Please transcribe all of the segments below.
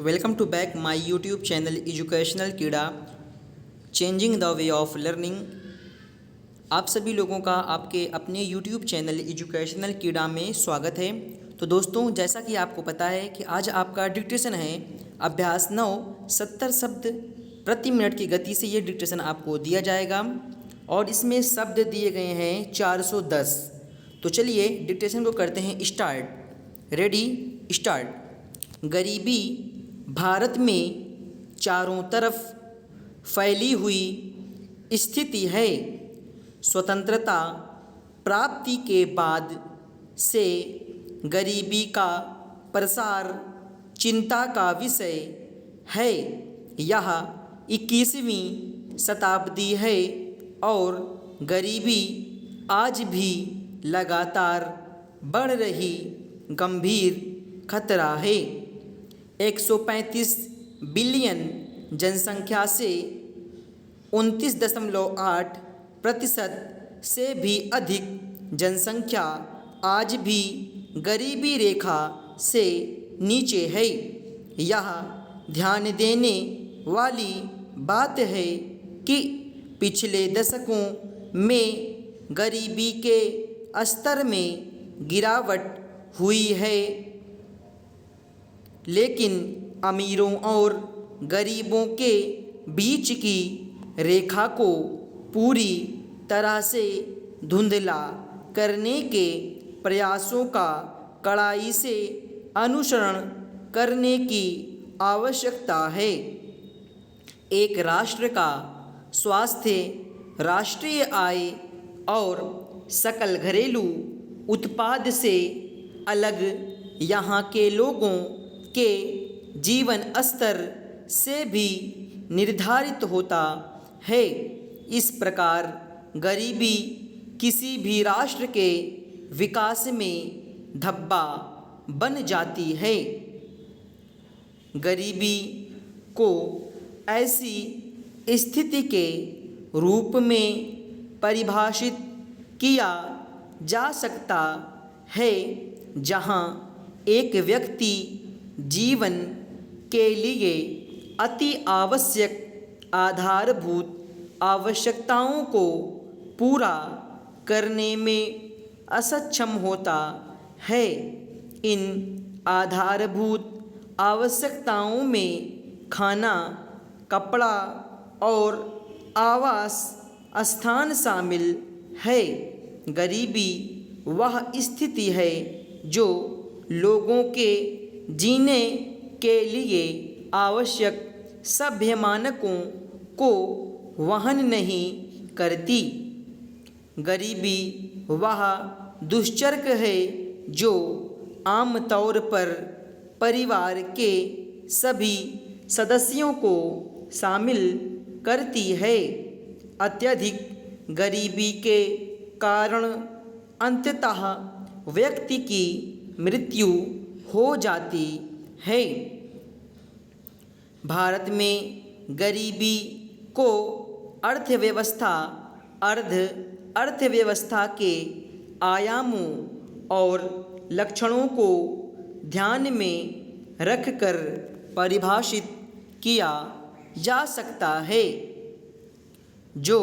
Welcome to back my YouTube channel educational Keeda changing the way of learning. आप सभी लोगों का आपके अपने यूट्यूब चैनल एजुकेशनल कीड़ा में स्वागत है। तो दोस्तों, जैसा कि आपको पता है कि आज आपका डिक्टेशन है अभ्यास 9 70 शब्द प्रति मिनट की गति से ये डिक्टेशन आपको दिया जाएगा और इसमें शब्द दिए गए हैं 410। तो चलिए डिक्टेशन को करते हैं स्टार्ट। Ready start. गरीबी भारत में चारों तरफ फैली हुई स्थिति है। स्वतंत्रता प्राप्ति के बाद से गरीबी का प्रसार चिंता का विषय है। यह 21वीं शताब्दी है और गरीबी आज भी लगातार बढ़ रही गंभीर खतरा है। 135 बिलियन जनसंख्या से 29.8% से भी अधिक जनसंख्या आज भी गरीबी रेखा से नीचे है। यह ध्यान देने वाली बात है कि पिछले दशकों में गरीबी के स्तर में गिरावट हुई है, लेकिन अमीरों और गरीबों के बीच की रेखा को पूरी तरह से धुंधला करने के प्रयासों का कड़ाई से अनुसरण करने की आवश्यकता है। एक राष्ट्र का स्वास्थ्य, राष्ट्रीय आय और सकल घरेलू उत्पाद से अलग यहाँ के लोगों के जीवन स्तर से भी निर्धारित होता है। इस प्रकार गरीबी किसी भी राष्ट्र के विकास में धब्बा बन जाती है। गरीबी को ऐसी स्थिति के रूप में परिभाषित किया जा सकता है जहाँ एक व्यक्ति जीवन के लिए अति आवश्यक आधारभूत आवश्यकताओं को पूरा करने में असक्षम होता है। इन आधारभूत आवश्यकताओं में खाना, कपड़ा और आवास स्थान शामिल है। गरीबी वह स्थिति है जो लोगों के जीने के लिए आवश्यक सभ्य मानकों को वहन नहीं करती। गरीबी वह दुश्चर्क है जो आमतौर पर परिवार के सभी सदस्यों को शामिल करती है। अत्यधिक गरीबी के कारण अंततः व्यक्ति की मृत्यु हो जाती है। भारत में गरीबी को अर्थव्यवस्था के आयामों और लक्षणों को ध्यान में रखकर परिभाषित किया जा सकता है, जो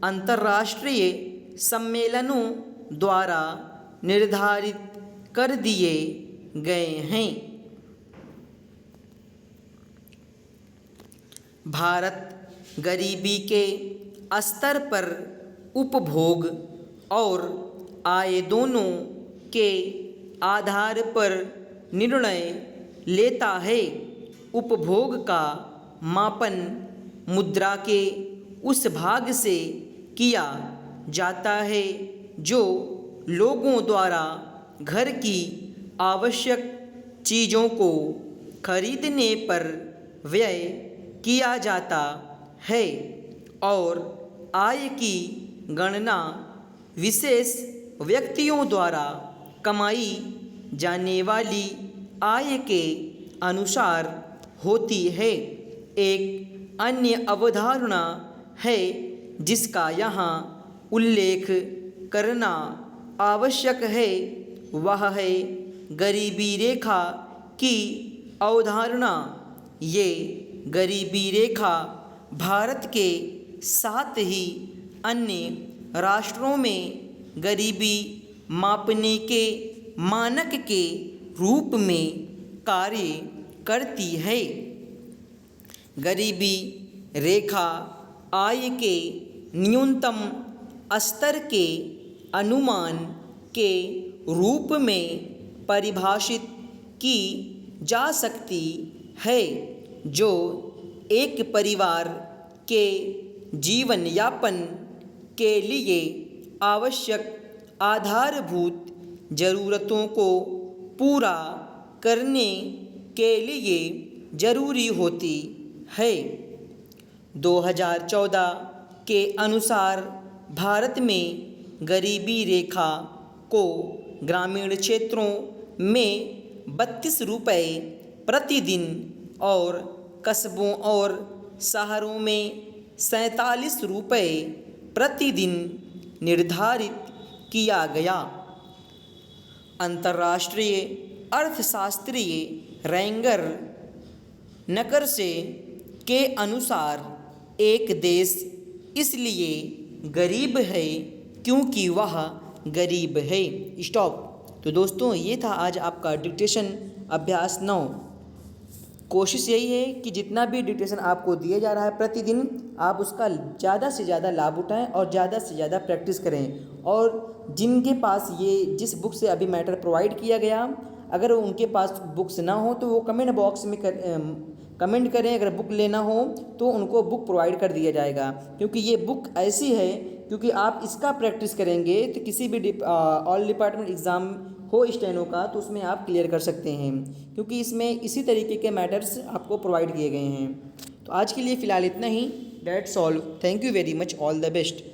अंतर्राष्ट्रीय सम्मेलनों द्वारा निर्धारित कर दिए गए हैं। भारत गरीबी के स्तर पर उपभोग और आय दोनों के आधार पर निर्णय लेता है। उपभोग का मापन मुद्रा के उस भाग से किया जाता है जो लोगों द्वारा घर की आवश्यक चीज़ों को खरीदने पर व्यय किया जाता है, और आय की गणना विशेष व्यक्तियों द्वारा कमाई जाने वाली आय के अनुसार होती है। एक अन्य अवधारणा है जिसका यहाँ उल्लेख करना आवश्यक है, वह है गरीबी रेखा की अवधारणा। ये गरीबी रेखा भारत के साथ ही अन्य राष्ट्रों में गरीबी मापने के मानक के रूप में कार्य करती है। गरीबी रेखा आय के न्यूनतम स्तर के अनुमान के रूप में परिभाषित की जा सकती है, जो एक परिवार के जीवन यापन के लिए आवश्यक आधारभूत ज़रूरतों को पूरा करने के लिए ज़रूरी होती है। 2014 के अनुसार भारत में गरीबी रेखा को ग्रामीण क्षेत्रों में 32 रुपये प्रतिदिन और कस्बों और शहरों में 47 रुपये प्रतिदिन निर्धारित किया गया। अंतर्राष्ट्रीय अर्थशास्त्रीय रैंगर नकरशे के अनुसार एक देश इसलिए गरीब है क्योंकि वह गरीब है। स्टॉप। तो दोस्तों, ये था आज आपका डिक्टेशन अभ्यास 9। कोशिश यही है कि जितना भी डिक्टेशन आपको दिया जा रहा है प्रतिदिन, आप उसका ज़्यादा से ज़्यादा लाभ उठाएं और ज़्यादा से ज़्यादा प्रैक्टिस करें। और जिनके पास ये जिस बुक से अभी मैटर प्रोवाइड किया गया, अगर उनके पास बुक्स ना हो तो वो कमेंट बॉक्स में कमेंट करें। अगर बुक लेना हो तो उनको बुक प्रोवाइड कर दिया जाएगा, क्योंकि ये बुक ऐसी है, क्योंकि आप इसका प्रैक्टिस करेंगे तो किसी भी ऑल डिपार्टमेंट एग्ज़ाम हो स्टेनो का तो उसमें आप क्लियर कर सकते हैं, क्योंकि इसमें इसी तरीके के मैटर्स आपको प्रोवाइड किए गए हैं। तो आज के लिए फ़िलहाल इतना ही। That's all. Thank you very much. All the best.